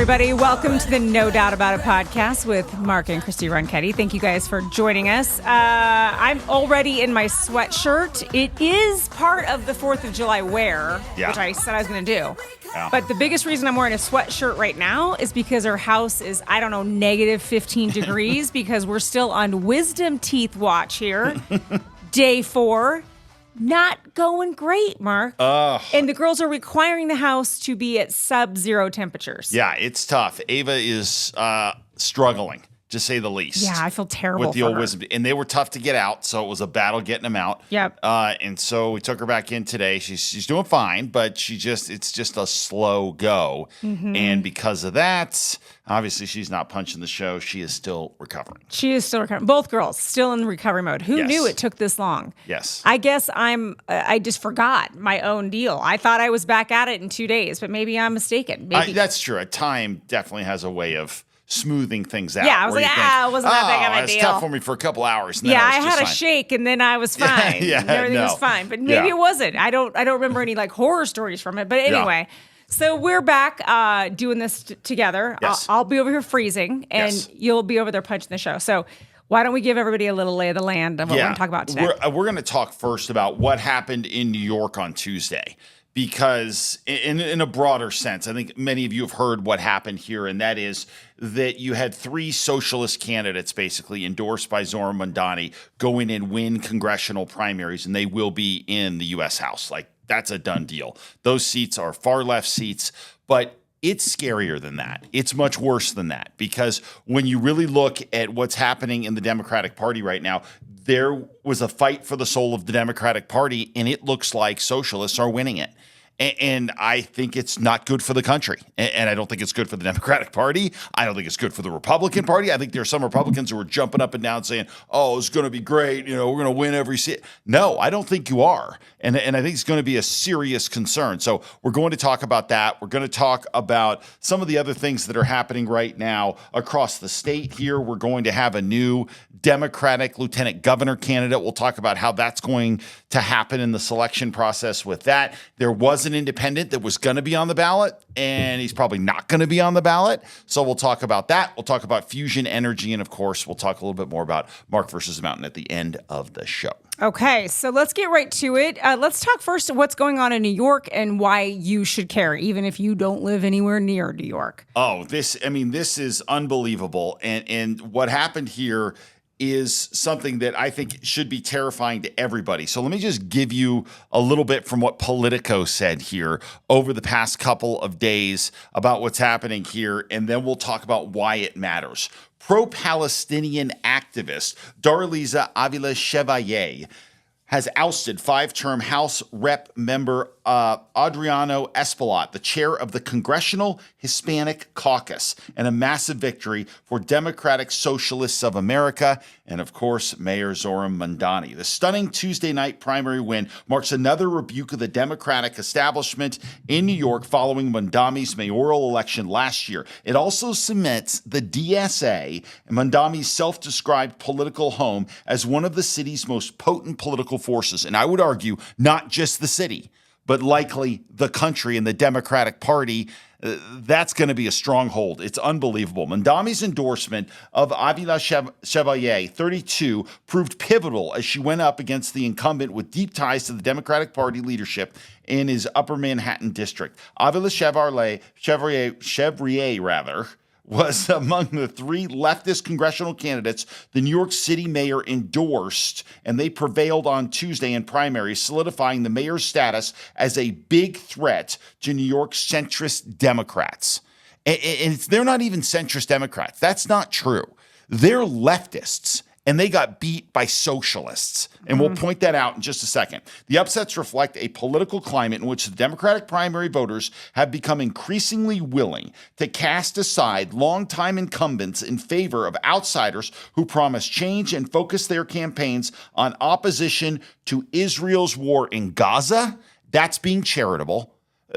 everybody. Welcome to the No Doubt About It podcast with Mark and Christy Ronchetti. Thank you guys for joining us. I'm already in my sweatshirt. It is part of the 4th of July wear, which I said I was going to do. Yeah. But the biggest reason I'm wearing a sweatshirt right now is because our house is, negative 15 degrees because we're still on wisdom teeth watch here. Day 4. Not going great, Mark. And the girls are requiring the house to be at sub-zero temperatures. Yeah, it's tough. Ava is struggling, to say the least. Yeah, I feel terrible with the old wisdom. And they were tough to get out, so it was a battle getting them out. Yep. And so we took her back in today. She's doing fine, but it's just a slow go. Mm-hmm. And because of that, obviously she's not punching the show. She is still recovering. Both girls still in recovery mode. Who knew it took this long? Yes. I guess I just forgot my own deal. I thought I was back at it in 2 days, but maybe I'm mistaken. That's true. Time definitely has a way of smoothing things out. Yeah, I was like, it wasn't that big of a deal. It's tough for me for a couple hours. Yeah, I had a shake and then I was fine. Everything was fine. But maybe it wasn't. I don't remember any horror stories from it. But anyway, so we're back doing this together. Yes. I'll be over here freezing and you'll be over there punching the show. So why don't we give everybody a little lay of the land of what we're going to talk about today? We're going to talk first about what happened in New York on Tuesday. Because in a broader sense, I think many of you have heard what happened here, and that is that you had 3 socialist candidates basically endorsed by Zoran Mamdani go in and win congressional primaries, and they will be in the U.S. House. That's a done deal. Those seats are far left seats, but it's scarier than that. It's much worse than that, because when you really look at what's happening in the Democratic Party right now, there was a fight for the soul of the Democratic Party, and it looks like socialists are winning it. And I think it's not good for the country. And I don't think it's good for the Democratic Party. I don't think it's good for the Republican Party. I think there are some Republicans who are jumping up and down saying, oh, it's going to be great. We're going to win every seat. No, I don't think you are. And I think it's going to be a serious concern. So we're going to talk about that. We're going to talk about some of the other things that are happening right now across the state here. We're going to have a new Democratic lieutenant governor candidate. We'll talk about how that's going to happen in the selection process with that. There was an independent that was going to be on the ballot, and he's probably not going to be on the ballot. So we'll talk about that. We'll talk about fusion energy. And of course, we'll talk a little bit more about Mark versus Mountain at the end of the show. Okay, so let's get right to it. Let's talk first what's going on in New York and why you should care, even if you don't live anywhere near New York. Oh, this is unbelievable. And what happened here is something that I think should be terrifying to everybody. So let me just give you a little bit from what Politico said here over the past couple of days about what's happening here, and then we'll talk about why it matters. Pro-Palestinian activist Darliza Avila Chevalier has ousted 5-term House Rep member Adriano Espelot, the chair of the Congressional Hispanic Caucus, and a massive victory for Democratic Socialists of America and, of course, Mayor Zoran Mamdani. The stunning Tuesday night primary win marks another rebuke of the Democratic establishment in New York following Mamdani's mayoral election last year. It also cements the DSA, Mamdani's self-described political home, as one of the city's most potent political forces. And I would argue not just the city, but likely the country and the Democratic Party. That's going to be a stronghold. It's unbelievable. Mamdani's endorsement of Avila Chevalier, 32, proved pivotal as she went up against the incumbent with deep ties to the Democratic Party leadership in his Upper Manhattan district. Avila Chevalier was among the 3 leftist congressional candidates the New York City mayor endorsed, and they prevailed on Tuesday in primaries, solidifying the mayor's status as a big threat to New York's centrist Democrats. And they're not even centrist Democrats. That's not true. They're leftists, and they got beat by socialists. And we'll point that out in just a second. The upsets reflect a political climate in which the Democratic primary voters have become increasingly willing to cast aside longtime incumbents in favor of outsiders who promise change and focus their campaigns on opposition to Israel's war in Gaza. That's being charitable.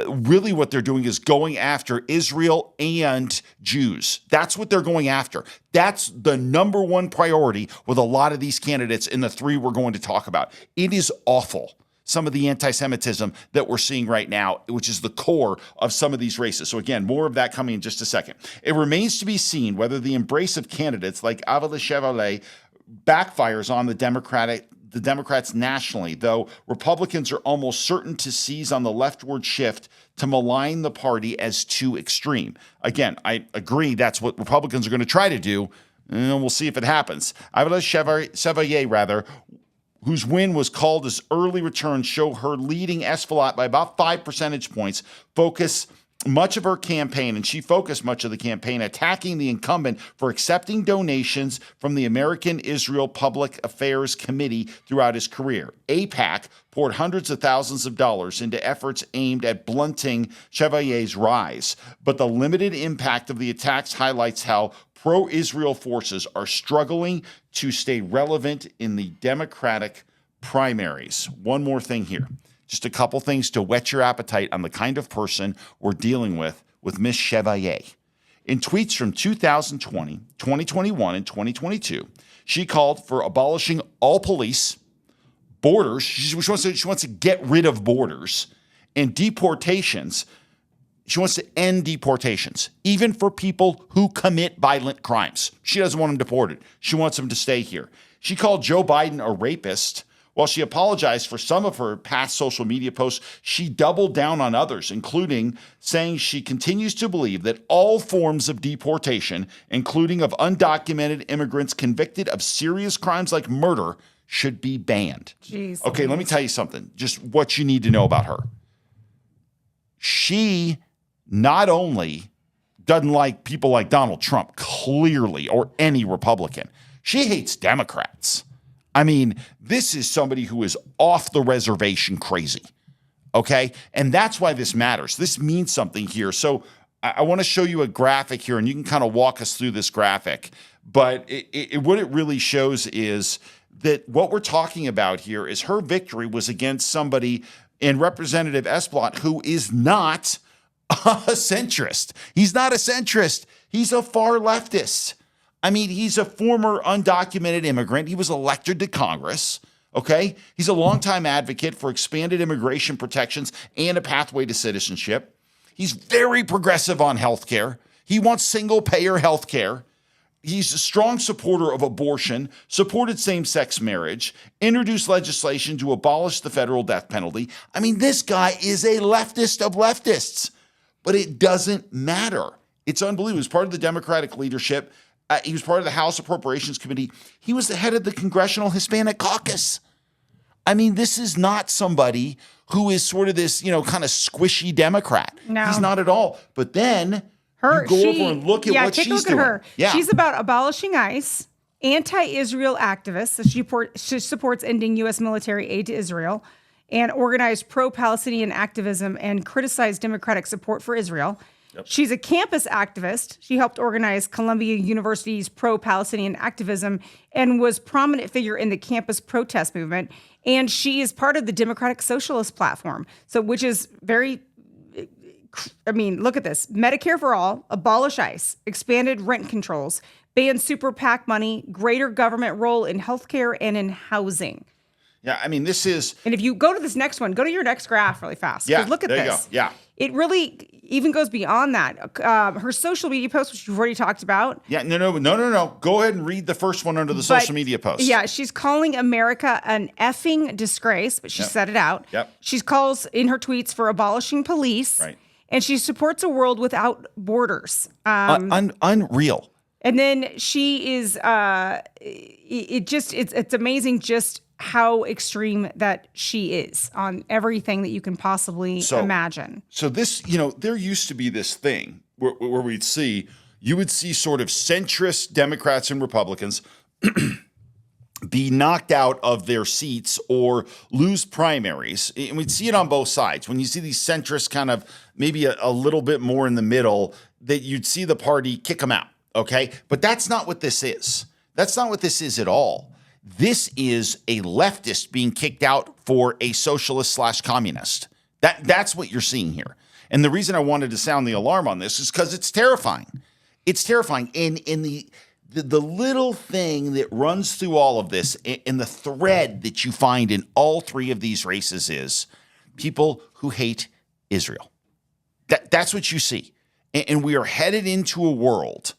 Really what they're doing is going after Israel and Jews. That's what they're going after. That's the number one priority with a lot of these candidates in the 3 we're going to talk about. It is awful. some of the anti-Semitism that we're seeing right now, which is the core of some of these races. So again, more of that coming in just a second. It remains to be seen whether the embrace of candidates like Avila Chevalier backfires on the Democrats nationally, though Republicans are almost certain to seize on the leftward shift to malign the party as too extreme. Again, I agree that's what Republicans are going to try to do, and we'll see if it happens. Avila Chevalier, whose win was called as early returns, show her leading Espelot by about 5 percentage points, she focused much of the campaign attacking the incumbent for accepting donations from the American Israel Public Affairs Committee throughout his career. AIPAC poured hundreds of thousands of dollars into efforts aimed at blunting Chevalier's rise, but the limited impact of the attacks highlights how pro-Israel forces are struggling to stay relevant in the Democratic primaries. One more thing here. Just a couple things to whet your appetite on the kind of person we're dealing with Ms. Chevalier. In tweets from 2020, 2021, and 2022, she called for abolishing all police, borders. She wants to get rid of borders and deportations. She wants to end deportations, even for people who commit violent crimes. She doesn't want them deported. She wants them to stay here. She called Joe Biden a rapist. While she apologized for some of her past social media posts, she doubled down on others, including saying she continues to believe that all forms of deportation, including of undocumented immigrants convicted of serious crimes like murder, should be banned. Jeez. Okay, let me tell you something, just what you need to know about her. She not only doesn't like people like Donald Trump, clearly, or any Republican, she hates Democrats. I mean, this is somebody who is off the reservation crazy, okay? And that's why this matters. This means something here. So I want to show you a graphic here, and you can kind of walk us through this graphic. But what it really shows is that what we're talking about here is her victory was against somebody in Representative Espelot who is not a centrist. He's not a centrist. He's a far leftist. I mean, he's a former undocumented immigrant. He was elected to Congress, okay? He's a longtime advocate for expanded immigration protections and a pathway to citizenship. He's very progressive on health care. He wants single-payer health care. He's a strong supporter of abortion, supported same-sex marriage, introduced legislation to abolish the federal death penalty. I mean, this guy is a leftist of leftists, but it doesn't matter. It's unbelievable. He's part of the Democratic leadership. He was part of the House Appropriations Committee. He was the head of the Congressional Hispanic Caucus. I mean, this is not somebody who is sort of this, kind of squishy Democrat. No. He's not at all. But then you go over and look at what she's doing. Her. Yeah. She's about abolishing ICE, anti-Israel activists. So she supports ending U.S. military aid to Israel, and organized pro-Palestinian activism and criticized Democratic support for Israel. Yep. She's a campus activist. She helped organize Columbia University's pro-Palestinian activism and was a prominent figure in the campus protest movement. And she is part of the Democratic Socialist platform. So, which is very, look at this. Medicare for all, abolish ICE, expanded rent controls, ban super PAC money, greater government role in healthcare and in housing. Yeah, I mean, this is... And if you go to this next one, go to your next graph really fast. Yeah, look at there this. You go. Yeah. It really even goes beyond that. Her social media post, which you've already talked about. Yeah, no. Go ahead and read the first one under the social media post. Yeah, she's calling America an effing disgrace, but she said it out. Yep. She calls in her tweets for abolishing police. Right. And she supports a world without borders. Unreal. And then she is, it's amazing just how extreme that she is on everything that you can possibly imagine. So this, there used to be this thing where you would see sort of centrist Democrats and Republicans be knocked out of their seats or lose primaries. And we'd see it on both sides. When you see these centrists kind of maybe a little bit more in the middle, that you'd see the party kick them out, okay? But that's not what this is. That's not what this is at all. This is a leftist being kicked out for a socialist/communist. That's what you're seeing here. And the reason I wanted to sound the alarm on this is because it's terrifying. It's terrifying. And the little thing that runs through all of this and the thread that you find in all three of these races is people who hate Israel. That's what you see. And we are headed into a world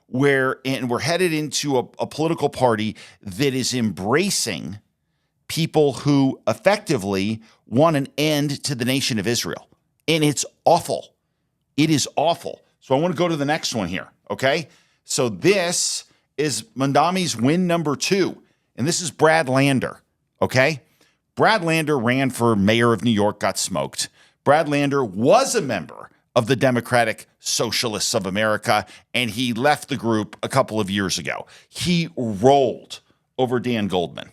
we're headed into a political party that is embracing people who effectively want an end to the nation of Israel. And it's awful. It is awful. So I want to go to the next one here, okay? So this is Mamdani's win number 2, and this is Brad Lander, okay? Brad Lander ran for mayor of New York, got smoked. Brad Lander was a member of the Democratic Socialists of America, and he left the group a couple of years ago. He rolled over Dan Goldman,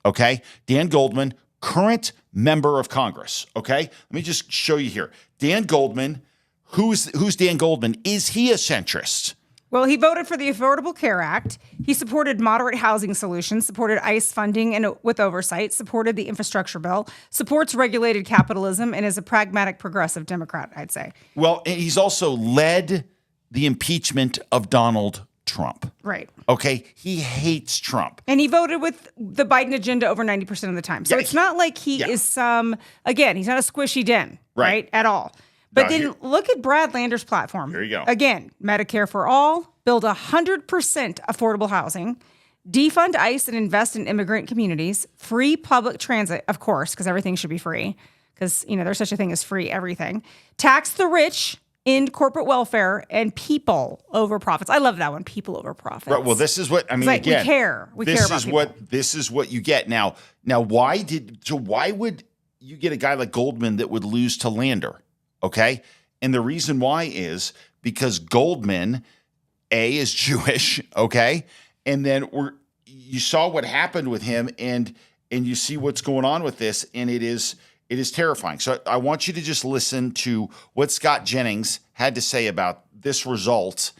okay? Dan Goldman, current member of Congress, okay? Let me just show you here. Dan Goldman, who's Dan Goldman? Is he a centrist? Well, he voted for the Affordable Care Act. He supported moderate housing solutions, supported ICE funding and with oversight, supported the infrastructure bill, supports regulated capitalism, and is a pragmatic progressive Democrat, I'd say. Well, he's also led the impeachment of Donald Trump. Right. Okay? He hates Trump. And he voted with the Biden agenda over 90% of the time. So it's not like he is again, he's not a squishy den, right? At all. But then look at Brad Lander's platform. Here you go. Again, Medicare for all, build 100% affordable housing, defund ICE and invest in immigrant communities, free public transit, of course, because everything should be free, because there's such a thing as free everything. Tax the rich, end corporate welfare, and people over profits. I love that one, people over profits. Right, well, this is what I mean. Like, again, we care. We care about people. This is what you get now. Why would you get a guy like Goldman that would lose to Lander? Okay. And the reason why is because Goldman, is Jewish. Okay. And then you saw what happened with him and you see what's going on with this. And it is terrifying. So I want you to just listen to what Scott Jennings had to say about this result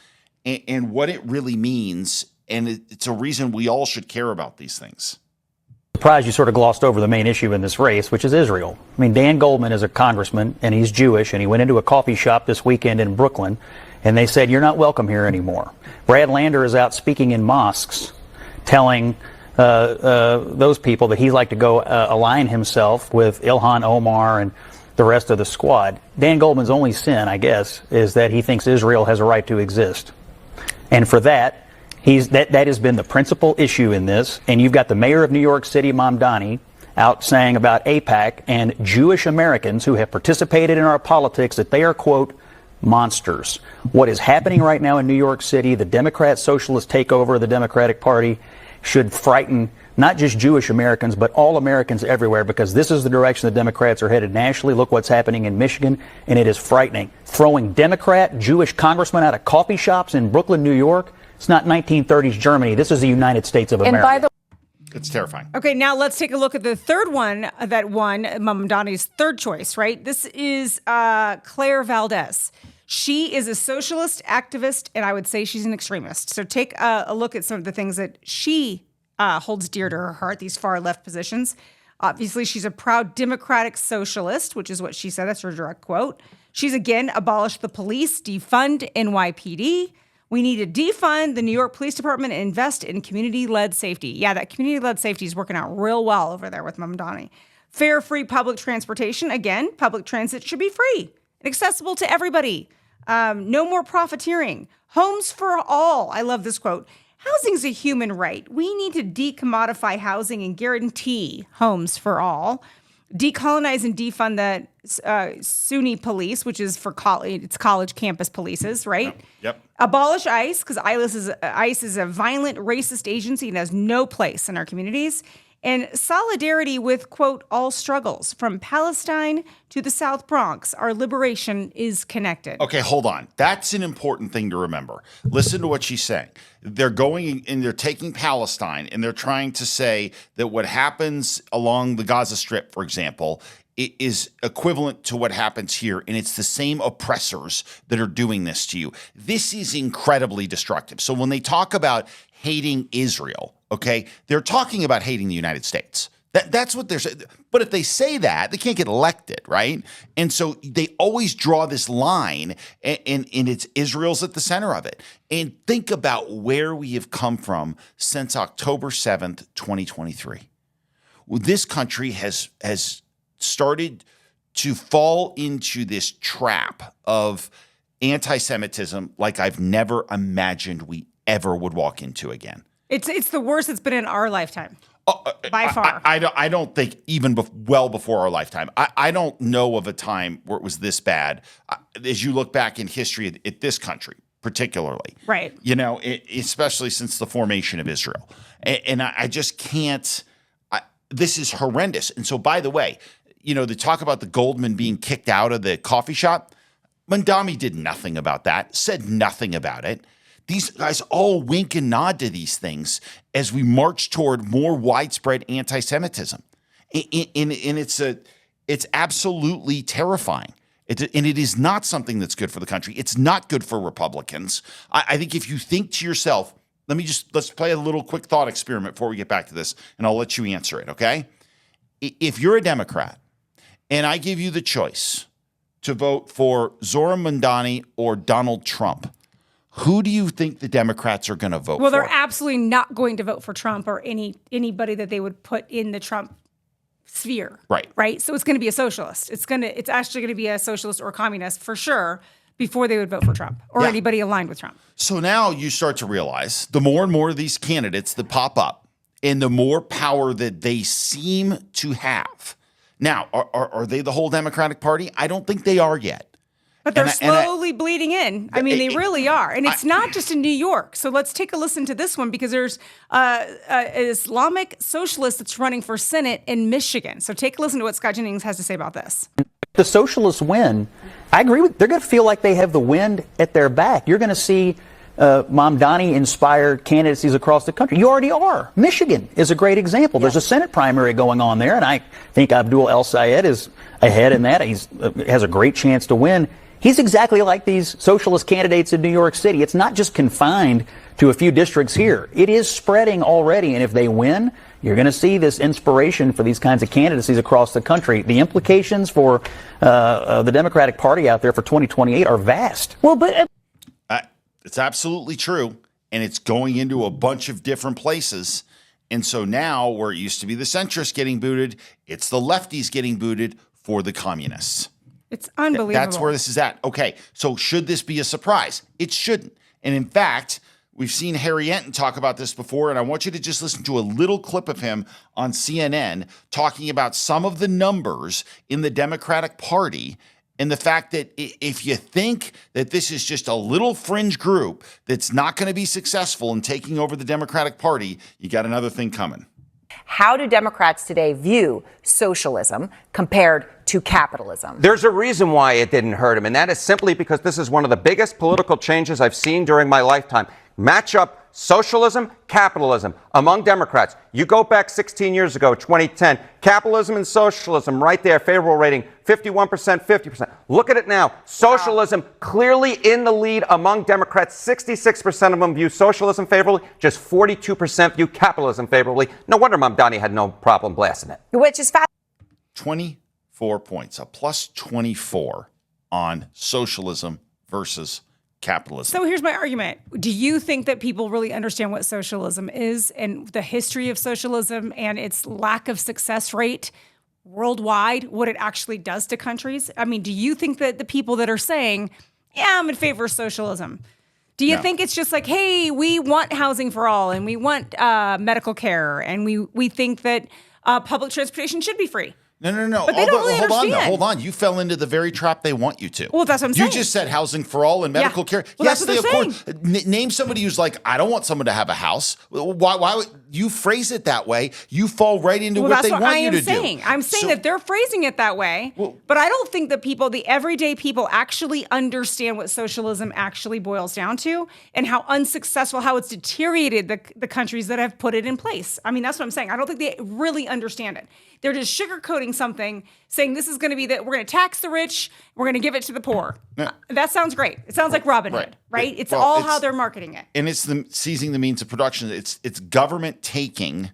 and what it really means. And it's a reason we all should care about these things. Surprised you sort of glossed over the main issue in this race, which is Israel. I mean, Dan Goldman is a congressman, and he's Jewish, and he went into a coffee shop this weekend in Brooklyn, and they said, you're not welcome here anymore. Brad Lander is out speaking in mosques, telling those people that he'd like to go align himself with Ilhan Omar and the rest of the squad. Dan Goldman's only sin, I guess, is that he thinks Israel has a right to exist. And for that, that has been the principal issue in this, and you've got the mayor of New York City, Mamdani, out saying about AIPAC and Jewish Americans who have participated in our politics that they are, quote, monsters. What is happening right now in New York City, the Democrat Socialist takeover of the Democratic Party, should frighten not just Jewish Americans, but all Americans everywhere, because this is the direction the Democrats are headed nationally. Look what's happening in Michigan, and it is frightening. Throwing Democrat Jewish congressmen out of coffee shops in Brooklyn, New York. It's not 1930s Germany. This is the United States of America. It's terrifying. Okay, now let's take a look at the third one that won Mamdani's third choice, right? This is Claire Valdez. She is a socialist activist, and I would say she's an extremist. So take a look at some of the things that she holds dear to her heart, these far left positions. Obviously, she's a proud democratic socialist, which is what she said. That's her direct quote. She's, again, abolished the police, defund NYPD. We need to defund the New York Police Department and invest in community-led safety. Yeah, that community-led safety is working out real well over there with Mamdani. Fair, free public transportation. Again, public transit should be free and accessible to everybody. No more profiteering. Homes for all. I love this quote. Housing is a human right. We need to decommodify housing and guarantee homes for all. Decolonize and defund the SUNY police, which is for college campus polices, right? Yep. Abolish ICE, because ICE is a violent, racist agency and has no place in our communities. And solidarity with, quote, all struggles. From Palestine to the South Bronx, our liberation is connected. Okay, hold on. That's an important thing to remember. Listen to what she's saying. They're going and they're taking Palestine and they're trying to say that what happens along the Gaza Strip, for example, is equivalent to what happens here, and it's the same oppressors that are doing this to you. This is incredibly destructive. So when they talk about hating Israel, okay, they're talking about hating the United States. That's what they're saying. But if they say that, they can't get elected, right? And so they always draw this line, and it's Israel's at the center of it. And think about where we have come from since October 7th, 2023. Well, this country has started to fall into this trap of anti-Semitism like I've never imagined we ever would walk into again. It's the worst it's been in our lifetime. By far. I don't think even well before our lifetime. I don't know of a time where it was this bad. As you look back in history at this country, particularly. Right. You know, especially since the formation of Israel. And I just can't. This is horrendous. And so, by the way, you know, they talk about the Goldman being kicked out of the coffee shop. Mamdani did nothing about that, said nothing about it. These guys all wink and nod to these things as we march toward more widespread anti-Semitism. And it's absolutely terrifying. And it is not something that's good for the country. It's not good for Republicans. I think if you think to yourself, let's play a little quick thought experiment before we get back to this, and I'll let you answer it, okay? If you're a Democrat and I give you the choice to vote for Zohran Mamdani or Donald Trump, who do you think the Democrats are going to vote for? Well, they're absolutely not going to vote for Trump or anybody that they would put in the Trump sphere. Right. So it's going to be a socialist. It's actually going to be a socialist or communist for sure before they would vote for Trump or anybody aligned with Trump. So now you start to realize the more and more of these candidates that pop up and the more power that they seem to have. Now, are they the whole Democratic Party? I don't think they are yet. But they're slowly bleeding in. I mean, they really are. And it's not just in New York. So let's take a listen to this one because there's an Islamic socialist that's running for Senate in Michigan. So take a listen to what Scott Jennings has to say about this. The socialists win. I agree with. They're going to feel like they have the wind at their back. You're going to see Mamdani-inspired candidacies across the country. You already are. Michigan is a great example. There's a Senate primary going on there, and I think Abdul El-Sayed is ahead in that. He has a great chance to win. He's exactly like these socialist candidates in New York City. It's not just confined to a few districts here. It is spreading already, and if they win, you're going to see this inspiration for these kinds of candidacies across the country. The implications for the Democratic Party out there for 2028 are vast. Well, but it's absolutely true, and it's going into a bunch of different places. And so now, where it used to be the centrists getting booted, it's the lefties getting booted for the communists. It's unbelievable. That's where this is at. Okay, so should this be a surprise? It shouldn't. And in fact, we've seen Harry Enton talk about this before, and I want you to just listen to a little clip of him on CNN talking about some of the numbers in the Democratic Party and the fact that if you think that this is just a little fringe group that's not going to be successful in taking over the Democratic Party, you got another thing coming. How do Democrats today view socialism compared to capitalism? There's a reason why it didn't hurt him, and that is simply because this is one of the biggest political changes I've seen during my lifetime. Match up socialism, capitalism among Democrats. You go back 16 years ago, 2010, capitalism and socialism right there, favorable rating, 51%, 50%. Look at it now. Socialism clearly in the lead among Democrats. 66% of them view socialism favorably, just 42% view capitalism favorably. No wonder Mamdani had no problem blasting it. Which is 24 points, a plus 24 on socialism versus capitalism. So here's my argument. Do you think that people really understand what socialism is and the history of socialism and its lack of success rate worldwide, what it actually does to countries? I mean, do you think that the people that are saying, yeah, I'm in favor of socialism, do you think it's just like, hey, we want housing for all and we want medical care and we think that public transportation should be free? No. But they don't really understand. Hold on. You fell into the very trap they want you to. Well, that's what I'm saying. You just said housing for all and medical care. Well, yes, that's what they're of course. Name somebody who's like, I don't want someone to have a house. Why would you phrase it that way? You fall right into what they want you to do. I'm saying that they're phrasing it that way, but I don't think that the everyday people actually understand what socialism actually boils down to and how unsuccessful, how it's deteriorated the countries that have put it in place. I mean, that's what I'm saying. I don't think they really understand it. They're just sugarcoating something, saying this is going to be that we're going to tax the rich, we're going to give it to the poor. Yeah. That sounds great. It sounds like Robin Hood, right? It's how they're marketing it. And it's seizing the means of production. It's government taking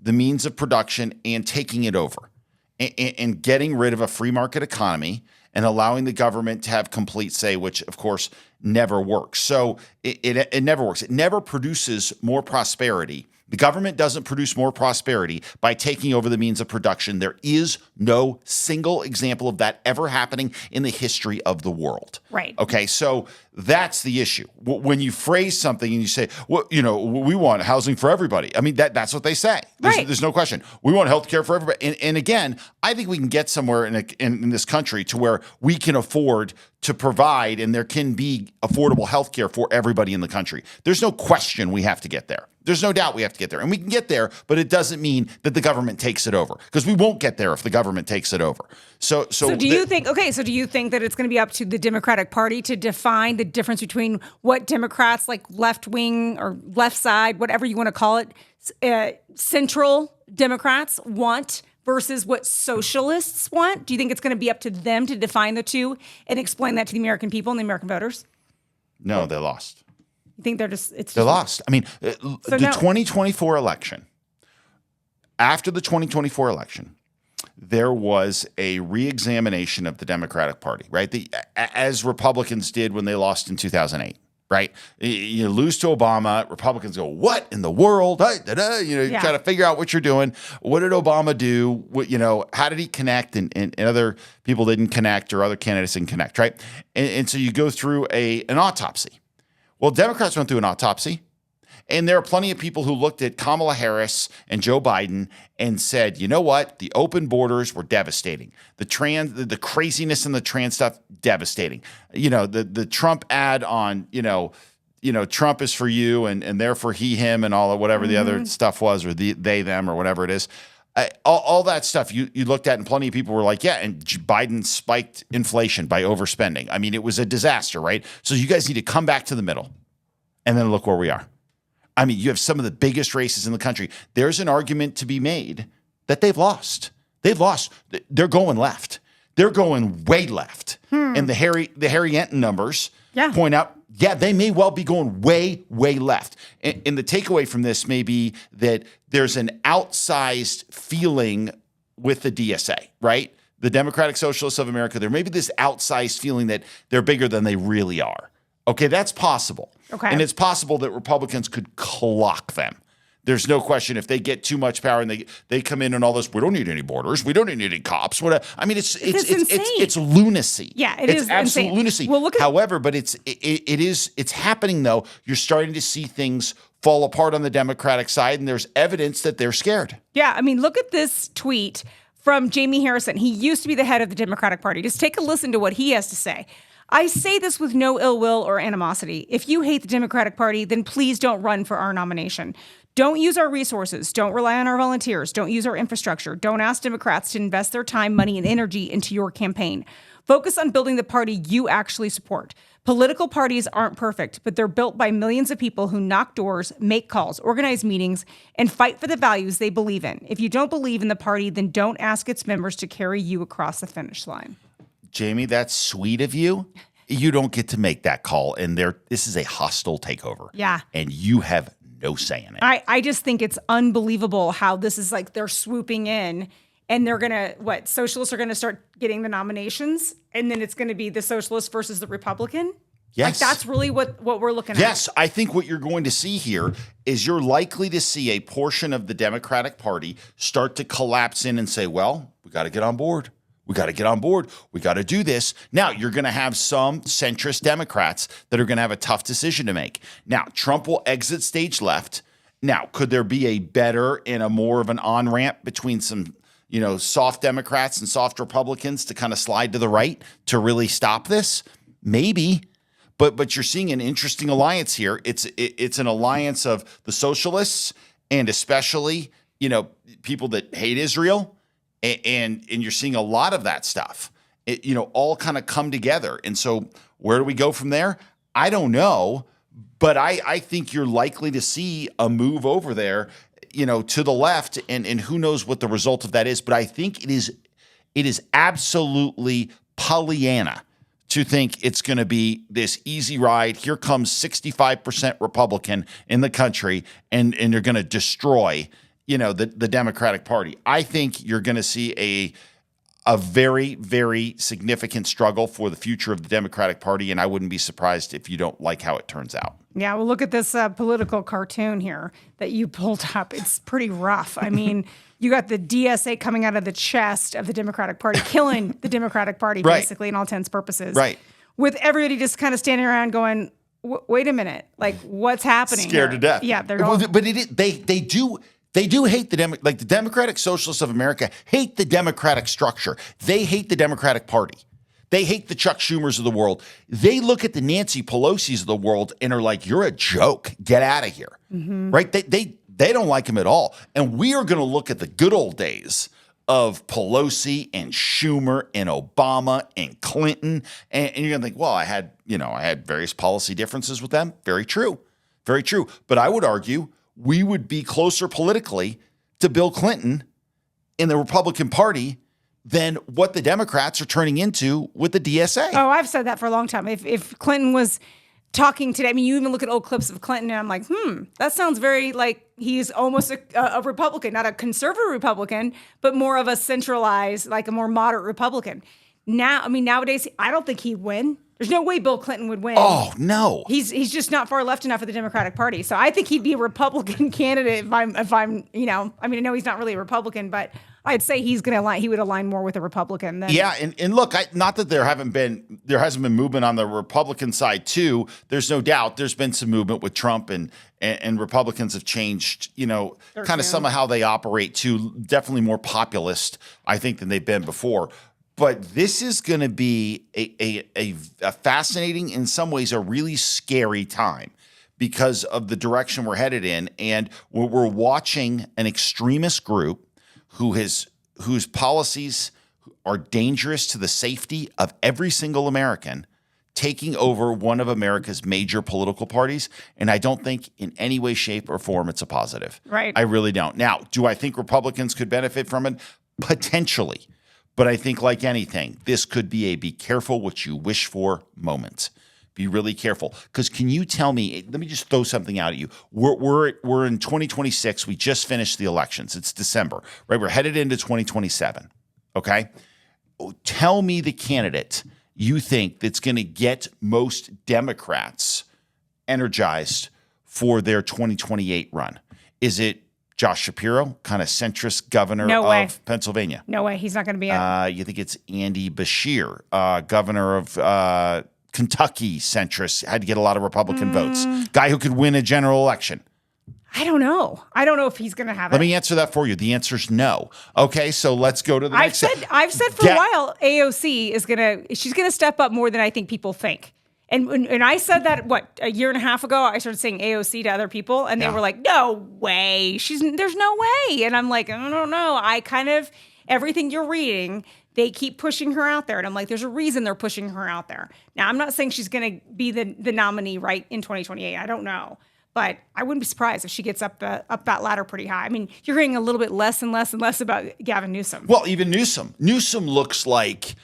the means of production and taking it over and getting rid of a free market economy and allowing the government to have complete say, which, of course, never works. So it never works. It never produces more prosperity. The government doesn't produce more prosperity by taking over the means of production. There is no single example of that ever happening in the history of the world. Right. Okay, so that's the issue. When you phrase something and you say, well, we want housing for everybody. I mean, that's what they say. There's no question. We want health care for everybody. And again, I think we can get somewhere in this country to where we can afford to provide and there can be affordable health care for everybody in the country. There's no question we have to get there. There's no doubt we have to get there. And we can get there, but it doesn't mean that the government takes it over, because we won't get there if the government takes it over. So do you think that it's going to be up to the Democratic Party to define the difference between what Democrats, like left wing or left side, whatever you want to call it, central Democrats want versus what socialists want? Do you think it's going to be up to them to define the two and explain that to the American people and the American voters? No, they lost. You think they're lost? I mean, the 2024 election, after the 2024 election, there was a reexamination of the Democratic Party, right? As Republicans did when they lost in 2008, right? You lose to Obama, Republicans go, what in the world? You try to figure out what you're doing. What did Obama do? How did he connect? And other people didn't connect, or other candidates didn't connect, right? And so you go through an autopsy. Well, Democrats went through an autopsy, and there are plenty of people who looked at Kamala Harris and Joe Biden and said, you know what? The open borders were devastating. The craziness in the trans stuff, devastating. The Trump ad on, Trump is for you and they're for he, him, and all of whatever the other stuff was, or they, them, or whatever it is. All that stuff you looked at, and plenty of people were like, yeah, and Biden spiked inflation by overspending. I mean, it was a disaster, right? So you guys need to come back to the middle, and then look where we are. I mean, you have some of the biggest races in the country. There's an argument to be made that they've lost. They're going left. They're going way left. And the Harry Enton numbers point out, they may well be going way, way left. And the takeaway from this may be that there's an outsized feeling with the DSA, right? The Democratic Socialists of America. There may be this outsized feeling that they're bigger than they really are. Okay, that's possible. Okay. And it's possible that Republicans could clock them. There's no question if they get too much power and they come in and all this, we don't need any borders, we don't need any cops. I mean, it's lunacy. Yeah, it's absolute insane. lunacy. Well, however, but it's happening though. You're starting to see things fall apart on the Democratic side, and there's evidence that they're scared. Yeah, I mean, look at this tweet from Jamie Harrison. He used to be the head of the Democratic Party. Just take a listen to what he has to say. I say this with no ill will or animosity. If you hate the Democratic Party, then please don't run for our nomination. Don't use our resources. Don't rely on our volunteers. Don't use our infrastructure. Don't ask Democrats to invest their time, money, and energy into your campaign. Focus on building the party you actually support. Political parties aren't perfect, but they're built by millions of people who knock doors, make calls, organize meetings, and fight for the values they believe in. If you don't believe in the party, then don't ask its members to carry you across the finish line. Jamie, that's sweet of you. You don't get to make that call, and this is a hostile takeover. Yeah. And you have no say in it. I just think it's unbelievable how this is like they're swooping in, and they're going to, socialists are going to start getting the nominations, and then it's going to be the socialist versus the Republican? Yes. Like that's really what we're looking at. Yes, I think what you're going to see here is you're likely to see a portion of the Democratic Party start to collapse in and say, well, we got to get on board. We got to get on board. We got to do this. Now, you're going to have some centrist Democrats that are going to have a tough decision to make. Now, Trump will exit stage left. Now, could there be a better and a more of an on-ramp between some, soft Democrats and soft Republicans to kind of slide to the right to really stop this? Maybe. But you're seeing an interesting alliance here. It's an alliance of the socialists and especially, people that hate Israel. And you're seeing a lot of that stuff, all kind of come together. And so where do we go from there? I don't know, but I think you're likely to see a move over there, to the left, and who knows what the result of that is. But I think it is absolutely Pollyanna to think it's going to be this easy ride. Here comes 65% Republican in the country, and they're going to destroy the Democratic Party. I think you're going to see a very, very significant struggle for the future of the Democratic Party, and I wouldn't be surprised if you don't like how it turns out. Yeah, well, look at this political cartoon here that you pulled up. It's pretty rough. I mean, you got the DSA coming out of the chest of the Democratic Party, killing the Democratic Party, Right. basically, in all intents and purposes. Right. With everybody just kind of standing around going, wait a minute, like, what's happening Scared here? to death. Yeah, they're all... But they do hate the Democratic Socialists of America hate the Democratic structure. They hate the Democratic Party. They hate the Chuck Schumers of the world. They look at the Nancy Pelosi's of the world and are like, "You're a joke. Get out of here." Mm-hmm. Right? They don't like him at all. And we are going to look at the good old days of Pelosi and Schumer and Obama and Clinton, and you're going to think, "Well, I had various policy differences with them." Very true. Very true. But I would argue we would be closer politically to Bill Clinton in the Republican Party than what the Democrats are turning into with the DSA. Oh, I've said that for a long time. If Clinton was talking today, I mean, you even look at old clips of Clinton, and I'm like, that sounds very like he's almost a Republican, not a conservative Republican, but more of a centralized, like a more moderate Republican. Now, I mean, nowadays, I don't think he'd win. There's no way Bill Clinton would win. Oh, no. He's just not far left enough of the Democratic Party. So I think he'd be a Republican candidate if I'm I know he's not really a Republican, but I'd say he would align more with a Republican than. Yeah, and look, not that there hasn't been movement on the Republican side too. There's no doubt there's been some movement with Trump and Republicans have changed, kind of some of how they operate too. Definitely more populist, I think, than they've been before. But this is going to be a fascinating, in some ways, a really scary time because of the direction we're headed in. And we're watching an extremist group whose policies are dangerous to the safety of every single American taking over one of America's major political parties. And I don't think in any way, shape, or form it's a positive. Right. I really don't. Now, do I think Republicans could benefit from it? Potentially. But I think, like anything, this could be a be careful what you wish for moment. Be really careful. Because can you tell me, let me just throw something out at you. We're in 2026. We just finished the elections. It's December, right? We're headed into 2027, okay? Tell me the candidate you think that's going to get most Democrats energized for their 2028 run. Is it Josh Shapiro, kind of centrist governor of Pennsylvania? No way. He's not going to be it. You think it's Andy Beshear, governor of Kentucky, centrist, had to get a lot of Republican votes. Guy who could win a general election. I don't know. I don't know if he's going to have it. Let me answer that for you. The answer is no. Okay, so let's go to the next step. I've said for a while, AOC she's going to step up more than I think people think. And I said that, a year and a half ago, I started saying AOC to other people, and they were like, no way. There's no way. And I'm like, I don't know. Everything you're reading, they keep pushing her out there. And I'm like, there's a reason they're pushing her out there. Now, I'm not saying she's going to be the nominee right in 2028. I don't know. But I wouldn't be surprised if she gets up that ladder pretty high. I mean, you're hearing a little bit less and less and less about Gavin Newsom. Well, even Newsom. Newsom looks like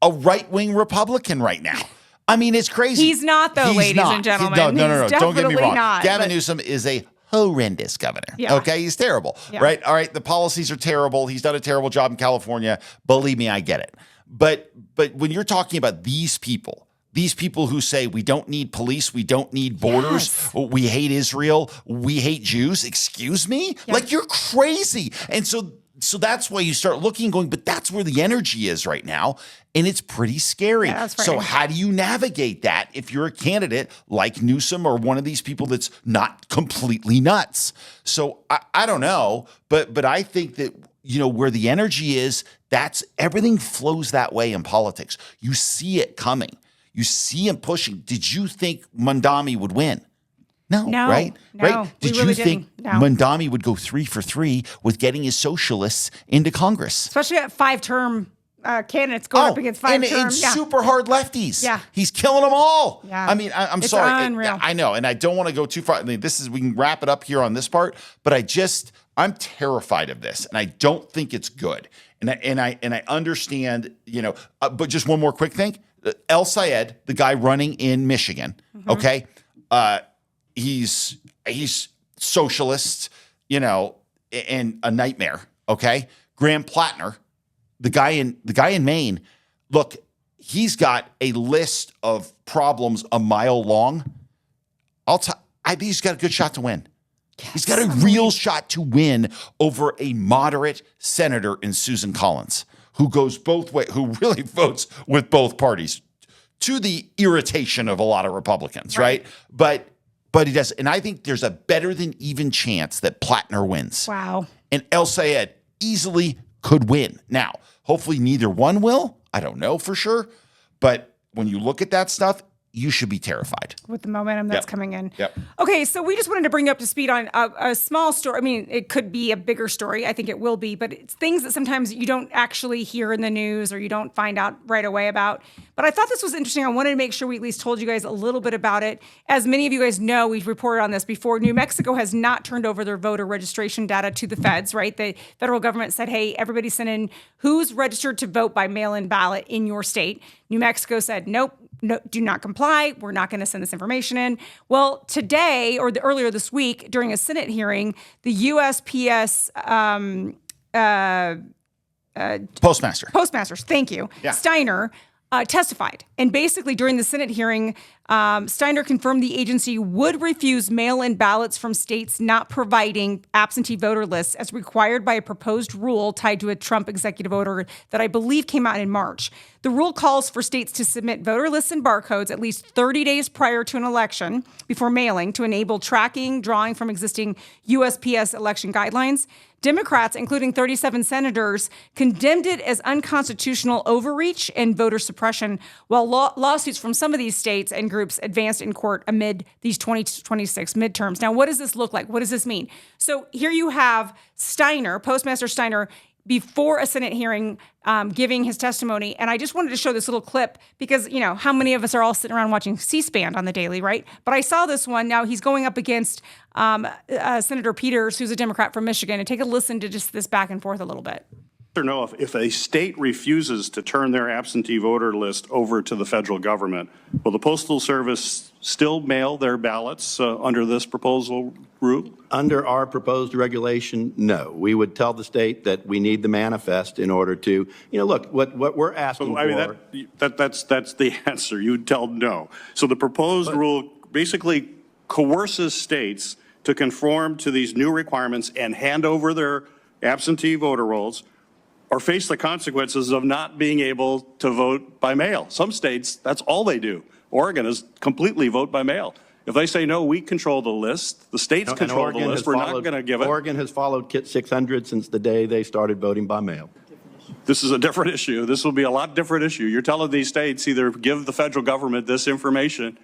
a right-wing Republican right now. I mean, it's crazy. He's not, though, ladies and gentlemen. No. Don't get me wrong. Not, Gavin Newsom is a horrendous governor. Yeah. Okay, he's terrible. Yeah. Right? All right, the policies are terrible. He's done a terrible job in California. Believe me, I get it. But when you're talking about these people who say we don't need police, we don't need borders, we hate Israel, we hate Jews, excuse me? Yeah. Like, you're crazy. And so that's why you start looking and going, but that's where the energy is right now. And it's pretty scary. Yeah, that's so how do you navigate that if you're a candidate like Newsom or one of these people that's not completely nuts? So I don't know, but I think that, where the energy is, that's everything flows that way in politics. You see it coming. You see him pushing. Did you think Mamdani would win? No, right? No, right? Did you think Mamdani would go 3 for 3 with getting his socialists into Congress? Especially at 5-term candidates going up against 5-term. And super hard lefties. Yeah. He's killing them all. Yeah. I mean, I'm it's sorry. Unreal. I know, and I don't want to go too far. I mean, we can wrap it up here on this part, but I'm terrified of this, and I don't think it's good. And I understand, but just one more quick thing. El Sayed, the guy running in Michigan, okay? He's socialist. and a nightmare. Okay. Graham Plattner, the guy in Maine, look, he's got a list of problems a mile long. I think he's got a good shot to win. Yes. He's got a real shot to win over a moderate senator in Susan Collins, who goes both ways, who really votes with both parties, to the irritation of a lot of Republicans, right? But he does. And I think there's a better than even chance that Plattner wins. Wow. And El Sayed easily could win. Now, hopefully neither one will. I don't know for sure. But when you look at that stuff, you should be terrified. With the momentum that's coming in. Yep. Okay, so we just wanted to bring you up to speed on a small story. I mean, it could be a bigger story. I think it will be. But it's things that sometimes you don't actually hear in the news or you don't find out right away about. But I thought this was interesting. I wanted to make sure we at least told you guys a little bit about it. As many of you guys know, we've reported on this before. New Mexico has not turned over their voter registration data to the feds, right? The federal government said, hey, everybody send in who's registered to vote by mail-in ballot in your state. New Mexico said, nope. No, do not comply. We're not going to send this information in. Well, today or earlier this week during a Senate hearing, the USPS postmasters, thank you, Steiner testified. And basically during the Senate hearing, Steiner confirmed the agency would refuse mail-in ballots from states not providing absentee voter lists as required by a proposed rule tied to a Trump executive order that I believe came out in March. The rule calls for states to submit voter lists and barcodes at least 30 days prior to an election before mailing to enable tracking, drawing from existing USPS election guidelines. Democrats, including 37 senators, condemned it as unconstitutional overreach and voter suppression, while lawsuits from some of these states and groups advanced in court amid these 2026 midterms. Now, what does this look like? What does this mean? So here you have Steiner, Postmaster Steiner, before a Senate hearing, giving his testimony. And I just wanted to show this little clip because, how many of us are all sitting around watching C-SPAN on the daily, right? But I saw this one. Now he's going up against Senator Peters, who's a Democrat from Michigan. And take a listen to just this back and forth a little bit. Or no, if a state refuses to turn their absentee voter list over to the federal government, will the Postal Service still mail their ballots under this proposal rule? Under our proposed regulation, no. We would tell the state that we need the manifest in order to, look, what we're asking for. That's the answer. You would tell no. So the proposed rule basically coerces states to conform to these new requirements and hand over their absentee voter rolls, or face the consequences of not being able to vote by mail. Some states, that's all they do. Oregon is completely vote by mail. If they say, no, we control the list, the states control the list, we're not going to give it. Oregon has followed Kit 600 since the day they started voting by mail. This is a different issue. This will be a lot different issue. You're telling these states either give the federal government this information,